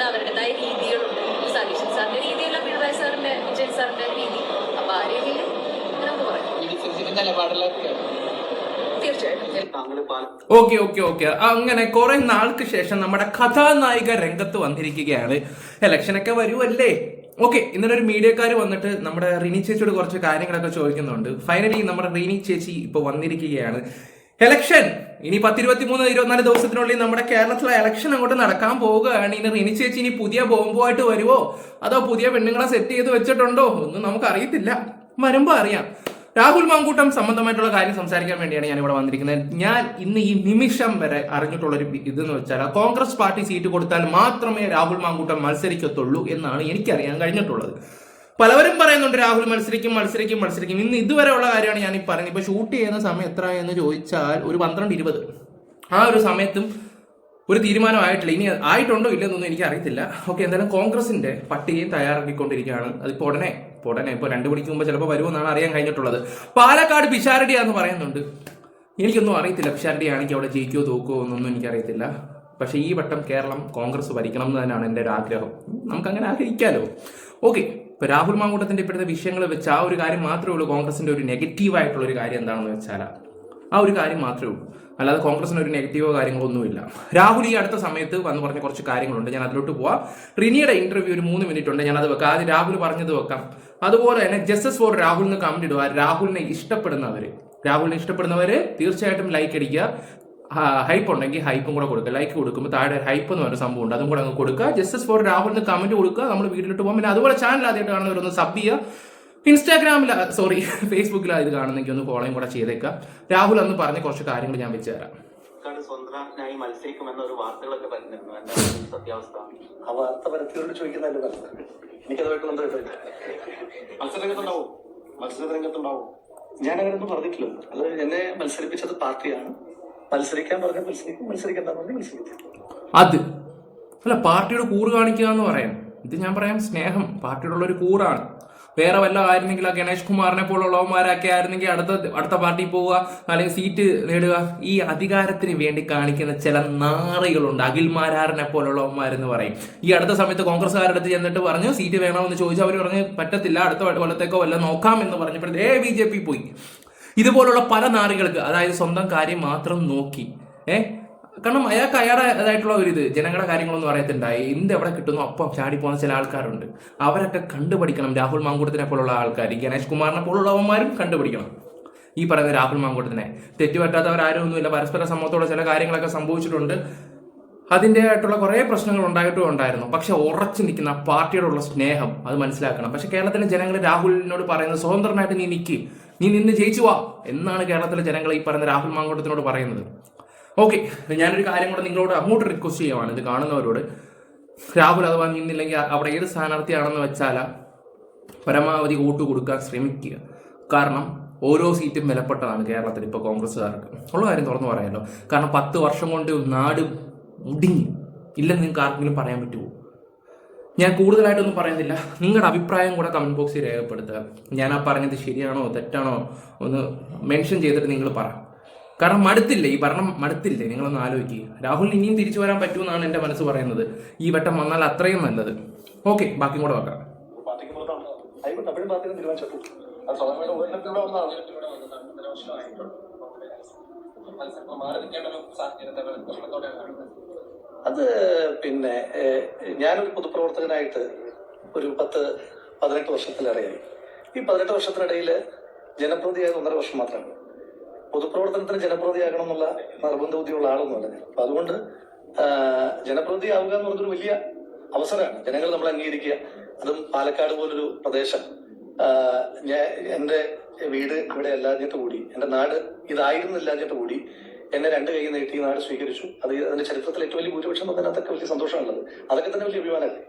അവരുടേതായ രീതികളുണ്ട്. സതീശൻ സാറിന്റെ രീതിയല്ല പിണറായി സാറിന്റെ വിജയൻ സാറിന്റെ രീതി. അപ്പൊ ആ രീതിയിൽ അങ്ങനെ കുറെ നാൾക്ക് ശേഷം നമ്മുടെ കഥാനായിക രംഗത്ത് വന്നിരിക്കുകയാണ്. ഇലക്ഷനൊക്കെ വരുമല്ലേ. ഓക്കെ, ഇന്നലെ ഒരു മീഡിയക്കാർ വന്നിട്ട് നമ്മുടെ റിനി ചേച്ചിയോട് കുറച്ച് കാര്യങ്ങളൊക്കെ ചോദിക്കുന്നുണ്ട്. ഫൈനലി നമ്മുടെ റിനി ചേച്ചി ഇപ്പൊ വന്നിരിക്കുകയാണ്. ഇലക്ഷൻ ഇനി 23-24 ദിവസത്തിനുള്ളിൽ നമ്മുടെ കേരളത്തിലെ ഇലക്ഷൻ അങ്ങോട്ട് നടക്കാൻ പോവുകയാണ്. ഇനി റിനി ചേച്ചി ഇനി പുതിയ ബോംബുമായിട്ട് വരുമോ അതോ പുതിയ പെണ്ണുങ്ങളെ സെറ്റ് ചെയ്ത് വെച്ചിട്ടുണ്ടോ ഒന്നും നമുക്ക് അറിയത്തില്ല. വരുമ്പോ അറിയാം. രാഹുൽ മാങ്കൂട്ടം സംബന്ധമായിട്ടുള്ള കാര്യം സംസാരിക്കാൻ വേണ്ടിയാണ് ഞാൻ ഇവിടെ വന്നിരിക്കുന്നത്. ഞാൻ ഇന്ന് ഈ നിമിഷം വരെ അറിഞ്ഞിട്ടുള്ളൊരു ഇതെന്ന് വെച്ചാൽ കോൺഗ്രസ് പാർട്ടി സീറ്റ് കൊടുത്താൽ മാത്രമേ രാഹുൽ മാങ്കൂട്ടം മത്സരിക്കത്തുള്ളൂ എന്നാണ് എനിക്കറിയാൻ കഴിഞ്ഞിട്ടുള്ളത്. പലവരും പറയുന്നുണ്ട് രാഹുൽ മത്സരിക്കും. ഇന്ന് ഇതുവരെയുള്ള കാര്യമാണ് ഞാൻ ഈ പറയുന്നത്. ഇപ്പൊ ഷൂട്ട് ചെയ്യുന്ന സമയം എത്ര എന്ന് ചോദിച്ചാൽ ഒരു 12:20. ആ ഒരു സമയത്തും ഒരു തീരുമാനമായിട്ടില്ല. ഇനി ആയിട്ടുണ്ടോ ഇല്ലെന്നൊന്നും എനിക്ക് അറിയത്തില്ല. ഓക്കെ, എന്തായാലും കോൺഗ്രസിന്റെ പട്ടികയും തയ്യാറാക്കിക്കൊണ്ടിരിക്കുകയാണ്. അതിപ്പോ ഉടനെ ഇപ്പൊ 2 മണിക്ക് മുമ്പ് ചിലപ്പോൾ വരുമെന്നാണ് അറിയാൻ കഴിഞ്ഞിട്ടുള്ളത്. പാലക്കാട് പിഷാരടിയാന്ന് പറയുന്നുണ്ട്. എനിക്കൊന്നും അറിയത്തില്ല പിഷാരടി ആണെങ്കിൽ അവിടെ ജയിക്കോ തോക്കുമോ എന്നൊന്നും എനിക്കറിയത്തില്ല. പക്ഷെ ഈ വട്ടം കേരളം കോൺഗ്രസ് ഭരിക്കണം എന്ന് തന്നെയാണ് എൻ്റെ ഒരു ആഗ്രഹം. നമുക്കങ്ങനെ ആഗ്രഹിക്കാലോ. ഓക്കെ, ഇപ്പൊ രാഹുൽ മാങ്കൂട്ടത്തിന്റെ ഇപ്പോഴത്തെ വിഷയങ്ങൾ വെച്ച് ആ ഒരു കാര്യം മാത്രമേ ഉള്ളൂ. കോൺഗ്രസിന്റെ ഒരു നെഗറ്റീവായിട്ടുള്ള ഒരു കാര്യം എന്താണെന്ന് വെച്ചാൽ ആ ഒരു കാര്യം മാത്രമേ ഉള്ളൂ. അല്ലാതെ കോൺഗ്രസിന് ഒരു നെഗറ്റീവോ കാര്യങ്ങളൊന്നുമില്ല. രാഹുൽ ഈ അടുത്ത സമയത്ത് വന്ന് പറഞ്ഞ കുറച്ച് കാര്യങ്ങളുണ്ട്. ഞാൻ അതിലോട്ട് പോവാം. റിനിയുടെ ഇന്റർവ്യൂ ഒരു 3 മിനിറ്റ് ഉണ്ട്. ഞാൻ അത് വെക്കാം. ആദ്യം രാഹുൽ പറഞ്ഞത് വെക്കാം. അതുപോലെ തന്നെ ജസ്റ്റിസ് ഫോർ രാഹുലിന് കമന്റ് ഇടുക. രാഹുലിനെ ഇഷ്ടപ്പെടുന്നവര് തീർച്ചയായിട്ടും ലൈക്ക് അടിക്കുക. ഹൈപ്പ് ഉണ്ടെങ്കിൽ ഹൈപ്പും കൂടെ കൊടുക്കുക. ലൈക്ക് കൊടുക്കുമ്പോൾ താഴെ ഹൈപ്പ് എന്ന് പറഞ്ഞ സംഭവം ഉണ്ട്, അതും കൂടെ അങ്ങ് കൊടുക്കുക. ജസ്റ്റിസ് ഫോർ രാഹുലിന് കമന്റ് കൊടുക്കുക. നമ്മൾ വീട്ടിലിട്ട് പോകും. പിന്നെ അതുപോലെ ചാനൽ ആദ്യമായിട്ട് കാണുന്നവരൊന്ന് സബ് ചെയ്യുക. ഫേസ്ബുക്കിലാണ് ഇത് കാണുന്നെങ്കിൽ ഒന്ന് ഫോളോയും കൂടെ ചെയ്തേക്കാം. രാഹുൽ അന്ന് പറഞ്ഞ കുറച്ച് കാര്യങ്ങൾ ഞാൻ വെച്ച് തരാം. സ്വന്തനായി മത്സരിക്കുമെന്ന ഒരു വാർത്തകളൊക്കെ പറഞ്ഞിരുന്നു. എന്താ സത്യാവസ്ഥ? ആ വാർത്ത പരത്തിയോട് ചോദിക്കുന്നതല്ലേ നല്ലത്. എനിക്കതുമായിട്ട് ബന്ധപ്പെട്ടില്ല. മത്സരരംഗത്തുണ്ടാവും. ഞാൻ അങ്ങനെയൊന്നും പറഞ്ഞിട്ടില്ല. അത് എന്നെ മത്സരിപ്പിച്ചത് പാർട്ടിയാണ്. മത്സരിക്കാൻ പറഞ്ഞ മത്സരിക്കണ്ട അത് അല്ല, പാർട്ടിയുടെ കൂറ് കാണിക്കുക എന്ന് പറയാം. ഇത് ഞാൻ പറയാം സ്നേഹം. പാർട്ടിയുടെ ഉള്ള ഒരു കൂറാണ്. വേറെ വല്ല ആയിരുന്നെങ്കിൽ ആ ഗണേഷ് കുമാറിനെ പോലുള്ളവന്മാരൊക്കെ ആയിരുന്നെങ്കിൽ അടുത്ത പാർട്ടിയിൽ പോവുക, അല്ലെങ്കിൽ സീറ്റ് നേടുക. ഈ അധികാരത്തിന് വേണ്ടി കാണിക്കുന്ന ചില നാറികളുണ്ട്. അഖിൽമാരാറിനെ പോലുള്ളവന്മാരെന്ന് പറയും. ഈ അടുത്ത സമയത്ത് കോൺഗ്രസ്സുകാരുടെ അടുത്ത് ചെന്നിട്ട് പറഞ്ഞു സീറ്റ് വേണമെന്ന് ചോദിച്ചു. അവർ പറഞ്ഞ് പറ്റത്തില്ല, അടുത്ത കൊല്ലത്തേക്കോ വല്ല നോക്കാം എന്ന് പറഞ്ഞപ്പോഴേ BJP പോയി. ഇതുപോലുള്ള പല നാറികൾക്ക്, അതായത് സ്വന്തം കാര്യം മാത്രം നോക്കി കാരണം അയാൾക്ക് അയാളുടേതായിട്ടുള്ള ഒരു ഇത് ജനങ്ങളുടെ കാര്യങ്ങളൊന്നും അറിയത്തുണ്ടായി. എവിടെ കിട്ടുന്നു അപ്പം ചാടി പോകുന്ന ചില ആൾക്കാരുണ്ട്. അവരൊക്കെ കണ്ടുപിടിക്കണം. രാഹുൽ മാങ്കൂട്ടത്തിനെ പോലുള്ള ആൾക്കാർ, ഗണേഷ് കുമാറിനെ പോലുള്ളവന്മാരും കണ്ടുപിടിക്കണം. ഈ പറയുന്ന രാഹുൽ മാങ്കൂട്ടത്തിനെ തെറ്റുപറ്റാത്തവരാരും ഒന്നുമില്ല. പരസ്പര സമ്മതത്തോടെ ചില കാര്യങ്ങളൊക്കെ സംഭവിച്ചിട്ടുണ്ട്. അതിൻ്റെതായിട്ടുള്ള കുറേ പ്രശ്നങ്ങൾ ഉണ്ടായിരുന്നു. പക്ഷെ ഉറച്ചു നിൽക്കുന്ന പാർട്ടിയോടുള്ള സ്നേഹം അത് മനസ്സിലാക്കണം. പക്ഷെ കേരളത്തിലെ ജനങ്ങൾ രാഹുലിനോട് പറയുന്നത് സ്വതന്ത്രനായിട്ട് നീ നിന്ന് ജയിച്ചു വാ എന്നാണ് കേരളത്തിലെ ജനങ്ങൾ ഈ പറയുന്ന രാഹുൽ മാങ്കൂട്ടത്തിനോട് പറയുന്നത്. ഓക്കെ, ഞാനൊരു കാര്യം കൂടെ നിങ്ങളോട് അങ്ങോട്ട് റിക്വസ്റ്റ് ചെയ്യുവാണ്, ഇത് കാണുന്നവരോട്. രാഹുൽ അഥവാ നിന്നില്ലെങ്കിൽ അവിടെ ഏത് സ്ഥാനാർത്ഥിയാണെന്ന് വെച്ചാൽ പരമാവധി വോട്ട് കൊടുക്കാൻ ശ്രമിക്കുക. കാരണം ഓരോ സീറ്റും വിലപ്പെട്ടതാണ് കേരളത്തിൽ ഇപ്പോൾ കോൺഗ്രസ്സുകാർക്ക്. ഉള്ള കാര്യം തുറന്നു പറയാമല്ലോ. കാരണം 10 വർഷം കൊണ്ട് നാട് മുടിഞ്ഞു ഇല്ലെന്ന് നിങ്ങൾക്ക് ആർക്കെങ്കിലും പറയാൻ പറ്റുമോ? ഞാൻ കൂടുതലായിട്ടൊന്നും പറയുന്നില്ല. നിങ്ങളുടെ അഭിപ്രായം കൂടെ കമന്റ് ബോക്സിൽ രേഖപ്പെടുത്തുക. ഞാൻ ആ പറഞ്ഞത് ശരിയാണോ തെറ്റാണോ ഒന്ന് മെൻഷൻ ചെയ്തിട്ട് നിങ്ങൾ പറ. കാരണം മടുത്തില്ലേ, ഈ ഭരണം മടുത്തില്ലേ? നിങ്ങളൊന്ന് ആലോചിക്കുക. രാഹുലിന് ഇനിയും തിരിച്ചു വരാൻ പറ്റുമെന്നാണ് എൻ്റെ മനസ്സ് പറയുന്നത്. ഈ വട്ടം വന്നാൽ അത്രയും നല്ലത്. ഓക്കെ, ബാക്കി കൂടെ വെക്കാം. അത് പിന്നെ ഞാനൊരു പൊതുപ്രവർത്തകനായിട്ട് ഒരു 10-18 വർഷത്തിലേറെയായി. ഈ 18 വർഷത്തിനിടയിൽ ജനപ്രതിയായത് 1.5 വർഷം മാത്രമാണ്. പൊതുപ്രവർത്തനത്തിന് ജനപ്രതിയാകണം എന്നുള്ള നിർബന്ധ ബുദ്ധിയുള്ള ആളൊന്നുമല്ല ഞാൻ. അപ്പൊ അതുകൊണ്ട് ജനപ്രതിയാവുക എന്ന് പറഞ്ഞൊരു വലിയ അവസരമാണ്. ജനങ്ങൾ നമ്മൾ അംഗീകരിക്കുക. അതും പാലക്കാട് പോലൊരു പ്രദേശം. എന്റെ വീട് ഇവിടെ അല്ലാഞ്ഞിട്ട് കൂടി, എന്റെ നാട് ഇതായിരുന്നില്ലാഞ്ഞിട്ട് കൂടി എന്നെ 2 കൈ നീട്ടി ഈ നാട് സ്വീകരിച്ചു. അതിന്റെ ചരിത്രത്തിൽ ഏറ്റവും വലിയ ഭൂരിപക്ഷം അതിനകത്തൊക്കെ വലിയ സന്തോഷമുള്ളത്. അതൊക്കെ തന്നെ വലിയ അഭിമാനമല്ലേ.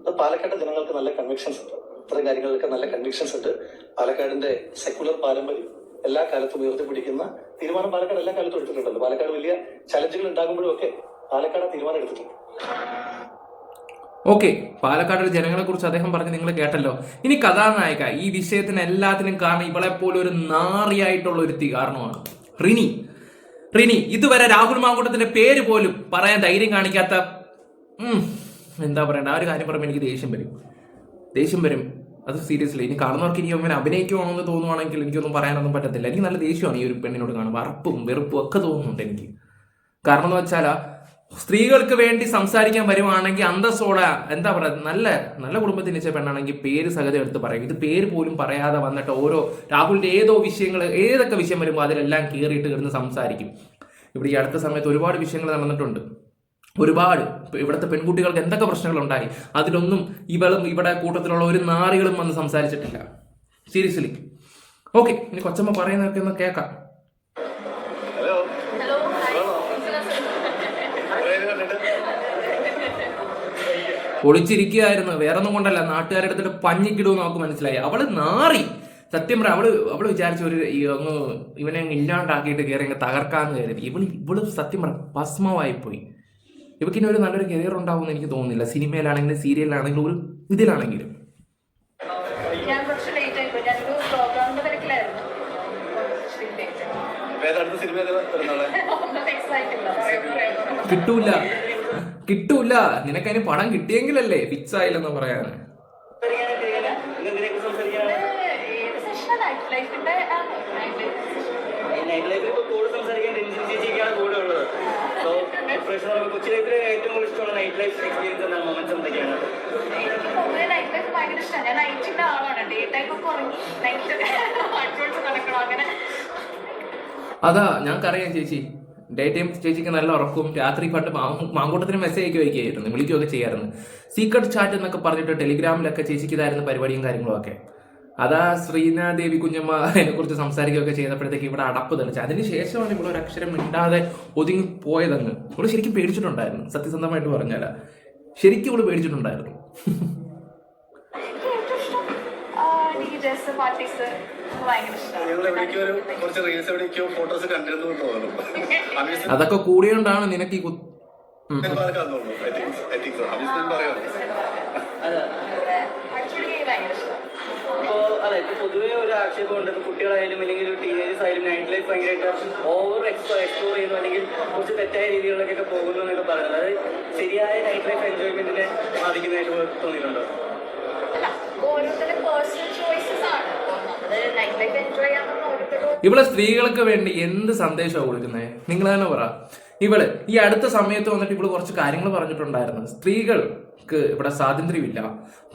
അത് പാലക്കാട് ജനങ്ങൾക്ക് നല്ല കൺവിക്ഷൻസ് ഉണ്ട്. ഇത്തരം കാര്യങ്ങളിലൊക്കെ നല്ല കൺവിക്ഷൻസ് ഉണ്ട്. പാലക്കാടിന്റെ സെക്കുലർ പാരമ്പര്യം എല്ലാ കാലത്തും ഉയർത്തിപ്പിടിക്കുന്ന തീരുമാനം പാലക്കാട് എല്ലാ കാലത്തും എടുത്തിട്ടുണ്ടല്ലോ. പാലക്കാട് വലിയ ചലഞ്ചുകൾ ഉണ്ടാകുമ്പോഴും ഒക്കെ പാലക്കാട് തീരുമാനം എടുത്തിട്ടുണ്ട്. ഓക്കെ, പാലക്കാട് ജനങ്ങളെ കുറിച്ച് അദ്ദേഹം പറഞ്ഞ് നിങ്ങൾ കേട്ടല്ലോ. ഇനി കഥാനായിക, ഈ വിഷയത്തിന് എല്ലാത്തിനും കാരണം ഇവളെ പോലെ ഒരു നാറിയായിട്ടുള്ള ഒരുത്തി കാരണമാണ് റിനി. റിനി ഇതുവരെ രാഹുൽ മാങ്കൂട്ടത്തിന്റെ പേര് പോലും പറയാൻ ധൈര്യം കാണിക്കാത്ത എന്താ പറയണ്ട, ആ ഒരു കാര്യം പറയുമ്പോൾ എനിക്ക് ദേഷ്യം വരും. അത് സീരിയസ്ലി ഇനി കാണുന്നവർക്ക് ഇനി അവൻ അഭിനയിക്കുവാണെന്ന് തോന്നുവാണെങ്കിൽ എനിക്കൊന്നും പറയാനൊന്നും പറ്റത്തില്ല. എനിക്ക് നല്ല ദേഷ്യമാണ് ഈ ഒരു പെണ്ണിനോട് കാണുമ്പോൾ, അറപ്പും വെറുപ്പും ഒക്കെ തോന്നുന്നുണ്ട് എനിക്ക്. കാരണം എന്ന് വെച്ചാൽ സ്ത്രീകൾക്ക് വേണ്ടി സംസാരിക്കാൻ വരുവാണെങ്കിൽ അന്തസ്സോടെ എന്താ പറയുക, നല്ല കുടുംബത്തിൽ വെച്ച പെണ്ണാണെങ്കിൽ പേര് സഹിതം എടുത്ത് പറയും. ഇത് പേര് പോലും പറയാതെ വന്നിട്ട് ഓരോ രാഹുലിന്റെ ഏതൊക്കെ വിഷയം വരുമ്പോൾ അതിലെല്ലാം കീറിയിട്ട് കിടന്ന് സംസാരിക്കും. ഇവിടെ ഈ അടുത്ത സമയത്ത് ഒരുപാട് വിഷയങ്ങൾ നടന്നിട്ടുണ്ട്. ഇവിടുത്തെ പെൺകുട്ടികൾക്ക് എന്തൊക്കെ പ്രശ്നങ്ങളുണ്ടായി, അതിലൊന്നും ഇവിടെ കൂട്ടത്തിലുള്ള ഒരു നാറികളും വന്ന് സംസാരിച്ചിട്ടില്ല. സീരിയസ്ലി. ഓക്കെ, ഇനി കൊച്ചമ്മ പറയുന്നതൊക്കെ ഒന്ന് കേൾക്കാം. ഹലോ ഒളിച്ചിരിക്കുകയായിരുന്നു, വേറൊന്നും കൊണ്ടല്ല, നാട്ടുകാരുടെ അടുത്തിട്ട് പഞ്ഞിക്കിടുമെന്ന് നമുക്ക് മനസ്സിലായി. അവള് നാറി. സത്യം പറയാം, അവള് വിചാരിച്ച ഇവനെ ഇല്ലാണ്ടാക്കിയിട്ട് കയറി തകർക്കാന്ന് കരുതി. ഇവള് സത്യം പറയാം ഭസ്മമായി പോയി. ഇവക്കിനി ഒരു നല്ലൊരു കരിയർ ഉണ്ടാവുമെന്ന് എനിക്ക് തോന്നുന്നില്ല. സിനിമയിലാണെങ്കിലും സീരിയലിലാണെങ്കിലും ഒരു ഇതിലാണെങ്കിലും. ഞാൻ കുറച്ച് ലേറ്റ് ആയിപ്പോയി, ഞാനൊരു പ്രോഗ്രാമിന്റെ തിരക്കിലായിരുന്നു. കിട്ടൂല നിനക്കതിന് പണം കിട്ടിയെങ്കിലല്ലേ ഫിക്സ് ആയില്ലെന്ന് പറയാന്. അതാ ഞങ്ങൾക്കറിയാം ചേച്ചി, ഡേ ടൈം ചേച്ചിക്ക് നല്ല ഉറക്കും, രാത്രി പണ്ട് മാങ്കൂട്ടത്തിന് മെസ്സേജ് വയ്ക്കുകയായിരുന്നു, വിളിക്കുകയൊക്കെ ചെയ്യായിരുന്നു. സീക്രട്ട് ചാറ്റ് എന്നൊക്കെ പറഞ്ഞിട്ട് ടെലിഗ്രാമിലൊക്കെ ചേച്ചിക്ക് ഇതായിരുന്നു പരിപാടിയും കാര്യങ്ങളും ഒക്കെ. അതാ ശ്രീനാദേവി കുഞ്ഞമ്മ അതിനെ കുറിച്ച് സംസാരിക്കുകയൊക്കെ ചെയ്തപ്പോഴത്തേക്ക് ഇവിടെ അടപ്പ് തെളിച്ചു. അതിനുശേഷമാണ് ഇവിടെ ഒരു അക്ഷരം മിണ്ടാതെ ഒതുങ്ങി പോയതങ്ങ്. ഇവിടെ ശരിക്കും പേടിച്ചിട്ടുണ്ടായിരുന്നു, സത്യസന്ധമായിട്ട് പറഞ്ഞാൽ ശരിക്കും ഇവിടെ പേടിച്ചിട്ടുണ്ടായിരുന്നു. അതൊക്കെ കൂടിയോണ്ടാണ് നിനക്ക് ഈ പൊതുവെ ഒരു ആക്ഷേപമുണ്ട്, കുട്ടികളായാലും അല്ലെങ്കിൽ ടീനേജേഴ്സ് ആയാലും നൈറ്റ് ലൈഫ് ഭയങ്കരമായിട്ട് ഓവർ എക്സ്പ്ലോർ ചെയ്യുന്നു, അല്ലെങ്കിൽ കുറച്ച് തെറ്റായ രീതികളിലൊക്കെ പോകുന്നു എന്നൊക്കെ പറയുന്നത്. അത് ശരിയായ നൈറ്റ് ലൈഫ് എൻജോയ്മെന്റിനെ ബാധിക്കുന്നതായിട്ട് തോന്നിയിട്ടുണ്ടോ? ഓരോരുത്തരുടെ പേഴ്സണൽ ചോയ്സസ് ആണ്. നൈറ്റ് ലൈഫ് എൻജോയ് ചെയ്യാൻ ഇവിടെ സ്ത്രീകൾക്ക് വേണ്ടി എന്ത് സന്ദേശമാണ് കൊടുക്കുന്നത്? നിങ്ങൾ തന്നെ പറ. ഈ അടുത്ത സമയത്ത് വന്നിട്ട് ഇവിടെ കുറച്ച് കാര്യങ്ങൾ പറഞ്ഞിട്ടുണ്ടായിരുന്നു. സ്ത്രീകൾക്ക് ഇവിടെ സ്വാതന്ത്ര്യമില്ല,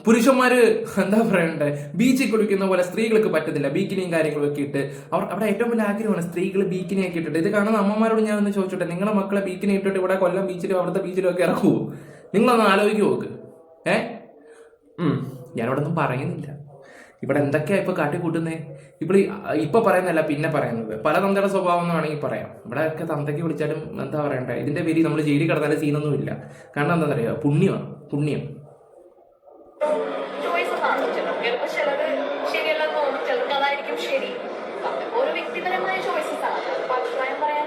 പുരുഷന്മാര് എന്താ പറയണ്ടേ ബീച്ചിൽ കുളിക്കുന്ന പോലെ സ്ത്രീകൾക്ക് പറ്റത്തില്ല, ബീക്കിനിയും കാര്യങ്ങളൊക്കെ ഇട്ട്. അവിടെ ഏറ്റവും വലിയ ആഗ്രഹമാണ് സ്ത്രീകൾ ബീക്കിനിയൊക്കെ ഇട്ടിട്ട്. ഇത് കാണുന്ന അമ്മമാരോട് ഞാൻ ഒന്ന് ചോദിച്ചോട്ടെ, നിങ്ങളെ മക്കളെ ബീക്കിനി ഇട്ടിട്ട് ഇവിടെ കൊല്ലം ബീച്ചിലും അവിടുത്തെ ബീച്ചിലും ഒക്കെ ഇറക്കുമോ? നിങ്ങളൊന്ന് ആലോചിക്ക് നോക്ക്. ഞാനിവിടെ ഒന്നും പറയുന്നില്ല. ഇവിടെ എന്തൊക്കെയാ ഇപ്പൊ കാട്ടിക്കൂട്ടുന്നേ? ഇപ്പൊ പറയുന്നതല്ല പിന്നെ പറയുന്നത്. പല തന്തയുടെ സ്വഭാവം എന്ന് വേണമെങ്കിൽ പറയാം. ഇവിടെ ഒക്കെ തന്തയ്ക്ക് വിളിച്ചാലും എന്താ പറയണ്ടേ, ഇതിന്റെ പേര് നമ്മൾ ജയിലിൽ കിടന്നാലും സീനൊന്നും ഇല്ല. കാരണം എന്താ പറയുക, പുണ്യം. ഒരു വ്യക്തിപരമായ ചോയ്സസ് ആണ്. അഭിപ്രായം പറയാൻ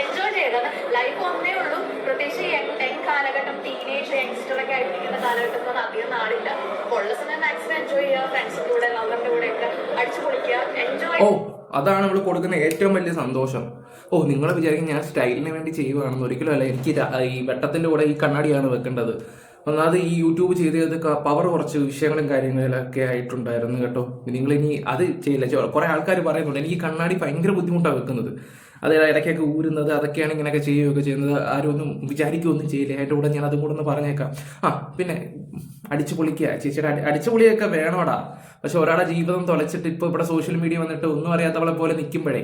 എൻജോയ് ചെയ്താണ്. ലൈഫ് ഒന്നേ ഉള്ളൂ. പ്രത്യേകിച്ച് യങ് കാലഘട്ടം, ടീനേജ് യങ്സ്റ്റർ ഒക്കെ ആയിരിക്കുന്ന കാലഘട്ടത്തിൽ അധികം നാളില്ല. ഉള്ള സമയം മാക്സിമം എൻജോയ് ചെയ്യുക, ഫ്രണ്ട്സിന്റെ കൂടെ ലവറിന്റെ കൂടെ ഒക്കെ അടിച്ചു പൊളിക്കുക, എൻജോയ്. അതാണ് ഇവിടെ കൊടുക്കുന്ന ഏറ്റവും വലിയ സന്തോഷം. നിങ്ങളെ വിചാരിക്കും ഞാൻ സ്റ്റൈലിന് വേണ്ടി ചെയ്യുകയാണെന്ന്. ഒരിക്കലും അല്ല. എനിക്ക് ഈ വെട്ടത്തിന്റെ കൂടെ ഈ കണ്ണാടിയാണ് വെക്കേണ്ടത്. ഒന്നാമത് ഈ യൂട്യൂബ് ചെയ്തത് പവർ കുറച്ച് വിഷയങ്ങളും കാര്യങ്ങളിലൊക്കെ ആയിട്ടുണ്ടായിരുന്നു കേട്ടോ. നിങ്ങളിനി അത് ചെയ്യില്ല. കുറെ ആൾക്കാർ പറയുന്നുണ്ട് എനിക്ക് കണ്ണാടി ഭയങ്കര ബുദ്ധിമുട്ടാണ് വെക്കുന്നത്, അത് ഇടയ്ക്കൊക്കെ ഊരുന്നത്, അതൊക്കെയാണ് ഇങ്ങനെയൊക്കെ ചെയ്യുകയൊക്കെ ചെയ്യുന്നത്. ആരും ഒന്നും വിചാരിക്കുകയൊന്നും ചെയ്യില്ല. അതിൻ്റെ കൂടെ ഞാൻ അതും കൂടെ ഒന്ന് പറഞ്ഞേക്കാം. പിന്നെ അടിച്ചു പൊളിക്കുക. ചേച്ചിയുടെ അടിച്ചുപൊളിയൊക്കെ വേണോടാ. പക്ഷെ ഒരാളുടെ ജീവിതം തുളച്ചിട്ട് ഇപ്പോൾ ഇവിടെ സോഷ്യൽ മീഡിയ വന്നിട്ട് ഒന്നും അറിയാത്തവളെ പോലെ നിൽക്കുമ്പോഴേ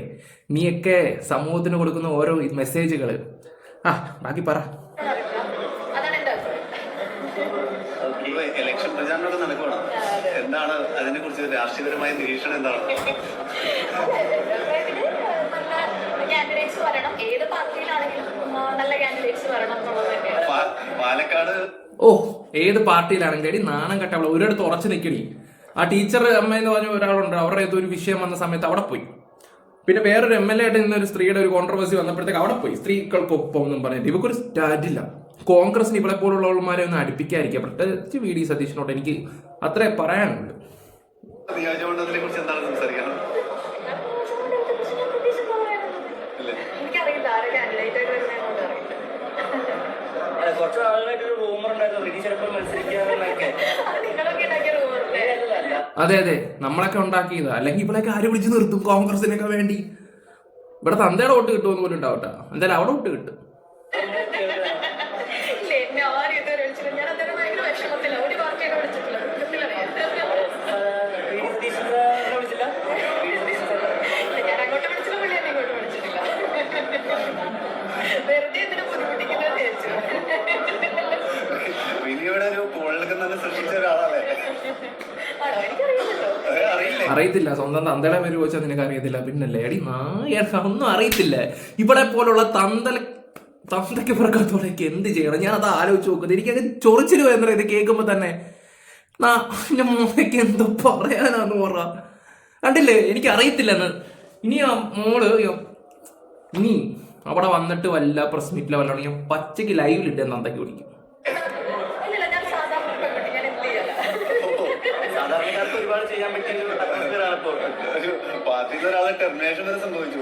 നീയൊക്കെ സമൂഹത്തിന് കൊടുക്കുന്ന ഓരോ മെസ്സേജുകൾ ബാക്കി പറ. ഇലക്ഷൻ പ്രചാരണമൊക്കെ നടക്കണം. എന്താണ് അതിനെ കുറിച്ച് രാഷ്ട്രീയപരമായ നിരീക്ഷണം എന്താണ്? കാൻഡിഡേറ്റ്സ് വരണം, ഏത് പാർട്ടിയിലാണെങ്കിലും നല്ല കാൻഡിഡേറ്റ്സ് വരണം എന്നുള്ളത് തന്നെയാണ്. പാലക്കാട് ഏത് പാർട്ടിയിലാണെങ്കിലും നാണം കെട്ട അവളെ ഒരിടത്ത് ഉറച്ചു നിൽക്കണി. ആ ടീച്ചർ അമ്മ എന്ന് പറഞ്ഞ ഒരാളുണ്ട്, അവരുടെ ഏതൊരു വിഷയം വന്ന സമയത്ത് അവിടെ പോയി. പിന്നെ വേറൊരു MLA ആയിട്ട് നിന്നൊരു സ്ത്രീയുടെ ഒരു കോൺട്രവേഴ്സി വന്നപ്പോഴത്തേക്ക് അവിടെ പോയി. സ്ത്രീകൾക്കൊപ്പം എന്നും പറഞ്ഞിട്ട് ഇവക്കൊരു സ്റ്റാൻഡില്ല. കോൺഗ്രസിന് ഇവിടെ പോലുള്ളവന്മാരെ ഒന്ന് അടുപ്പിക്കാതിരിക്കുക. പ്രത്യേകിച്ച് VD സതീഷിനോട് എനിക്ക് അത്രേ പറയാനുണ്ട്. അതെ അതെ, നമ്മളൊക്കെ ഉണ്ടാക്കിയതാ. അല്ലെങ്കിൽ ഇവളൊക്കെ ആര് വിളിച്ച് നിർത്തും കോൺഗ്രസിനൊക്കെ വേണ്ടി? ഇവിടെ തന്തയുടെ വോട്ട് കിട്ടുമെന്ന് പോലും ഉണ്ടാവട്ടെ. എന്തായാലും അവിടെ വോട്ട് കിട്ടും. ഇല്ല, എന്നെ ആരും ഇതുവരെ വിളിച്ചില്ല. ഞാൻ അദ്ദേഹം ഭയങ്കര വിഷമത്തില്ല. ഒരു പാർട്ടിയെ വിളിച്ചിട്ടില്ല. ദുഃഖത്തിലാണ് ഞാൻ. വിളിച്ചില്ല ഞാൻ അങ്ങോട്ട് വിളിച്ചില്ല, പുള്ളി എന്നെ ഇങ്ങോട്ട് വിളിച്ചിട്ടില്ല. വെറുതെ എന്തിനാ ബുദ്ധിമുട്ടിക്കുന്നത് വിചാരിച്ചു. വിനിയുടെ ഒരു കോളിലൊക്കെ തന്നെ സൃഷ്ടിച്ച ഒരാളല്ലേ? ആണോ? എനിക്കറിയില്ലല്ലോ. അറിയില്ലേ? അറിയത്തില്ല. സ്വന്തം തന്തയുടെ പേര് ചോദിച്ചാൽ നിനക്ക് അറിയത്തില്ല. പിന്നെ ലേഡി ഒന്നും അറിയത്തില്ല. ഇവിടെ പോലുള്ള തന്തയ്ക്ക് പിറക്കാത്തോടൊക്കെ എന്ത് ചെയ്യണം? ഞാൻ അത് ആലോചിച്ച് നോക്കുന്നത്. എനിക്കത് ചൊറിച്ചിൽ വരുന്നത് ഇത് കേൾക്കുമ്പോ തന്നെ. എന്റെ മോനൊക്കെ എന്തോ പറയാനാന്ന് പറ. കണ്ടില്ലേ, എനിക്ക് അറിയത്തില്ലെന്ന്. ഇനി ആ മോള് ഇനി അവിടെ വന്നിട്ട് വല്ല പ്രസ് മീറ്റിലോ വല്ലോണം ഞാൻ പച്ചയ്ക്ക് ലൈവിലിട്ട് തന്തയ്ക്ക് പിടിക്കും. ഇല്ലില്ല, ഞാൻ സാധാരണ പെൺകുട്ടി. ഞാൻ എന്ത് ചെയ്യാനാ? സാധാരണക്കാർക്ക് ഒരുപാട് ചെയ്യാൻ പറ്റിയ ഒരു atmosphere ആണ് ഇപ്പോൾ. ഒരു പാർട്ടിയിൽ ഒരാളെ ടെർമിനേഷൻ വരെ സംഭവിച്ചു.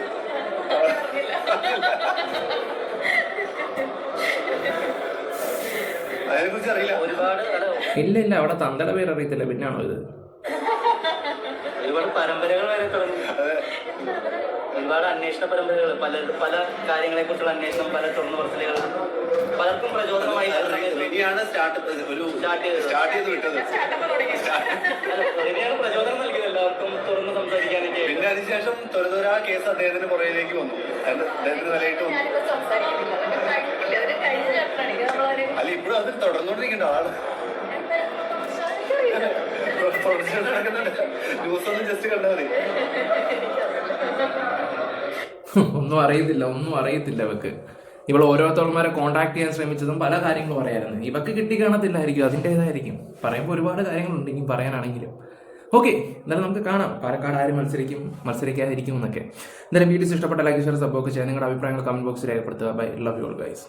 അതിനെ കുറിച്ച് അറിയില്ല. ഒരുപാട് ഇല്ല അവിടെ തന്തയുടെ പേര് അറിയത്തില്ല. പിന്നാണോ ഇത്? ഒരുപാട് പരമ്പരകൾ വരെ തുടങ്ങി. ഒരുപാട് അന്വേഷണ പരമ്പരകൾ, പല കാര്യങ്ങളെ കുറിച്ചുള്ള അന്വേഷണം, പല തുറന്നു പറച്ചിലുകൾ, പലർക്കും പ്രചോദനമായി. വിനിയാണ് സ്റ്റാർട്ട് ചെയ്ത് വിട്ടത്. ഞാൻ സ്റ്റാർട്ടപ്പ് തുടങ്ങി. റിനിയാണ് പ്രചോദനം നൽകിയത് എല്ലാവർക്കും തുറന്ന് സംസാരിക്കാനൊക്കെ. പിന്നെ അതിനുശേഷം തൊരതൊരാ കേസ് അദ്ദേഹത്തിന്റെ പുറകിലേക്ക് വന്നു. അദ്ദേഹത്തിന് നിലയിട്ട് വന്നു. ഞാനിപ്പോ സംസാരിക്കുന്നില്ല. അതൊക്കെ കഴിഞ്ഞില്ല. അതൊക്കെ കഴിഞ്ഞ ചാപ്റ്ററാണ്. ഇത് നമ്മളൊരു അല്ല, ഇപ്പോഴും അതിൽ തുടർന്നുകൊണ്ടിരിക്കേണ്ട ആള്. ന്യൂസ് ഒന്ന് ജസ്റ്റ് കണ്ടാൽ മതി. ഒന്നും അറിയത്തില്ല ഇവക്ക്. ഇവൾ ഓരോരുത്തർമാരെ കോണ്ടാക്ട് ചെയ്യാൻ ശ്രമിച്ചതും പല കാര്യങ്ങളും പറയായിരുന്നു. ഇവക്ക് കിട്ടി കാണത്തില്ലായിരിക്കും, അതിൻ്റെതായിരിക്കും. പറയുമ്പോൾ ഒരുപാട് കാര്യങ്ങളുണ്ട് ഇനി പറയാനാണെങ്കിലും. ഓക്കെ, എന്തായാലും നമുക്ക് കാണാം പാലക്കാട് ആര് മത്സരിക്കാതിരിക്കും എന്നൊക്കെ. എന്തായാലും വീഡിയോസ് ഇഷ്ടപ്പെട്ട ലൈക്ക് ഷെയർ സപ്പോർട്ട് ചെയ്യാൻ നിങ്ങളുടെ അഭിപ്രായങ്ങൾ കമന്റ് ബോക്സിൽ രേഖപ്പെടുത്തുക. Bye, love you all guys.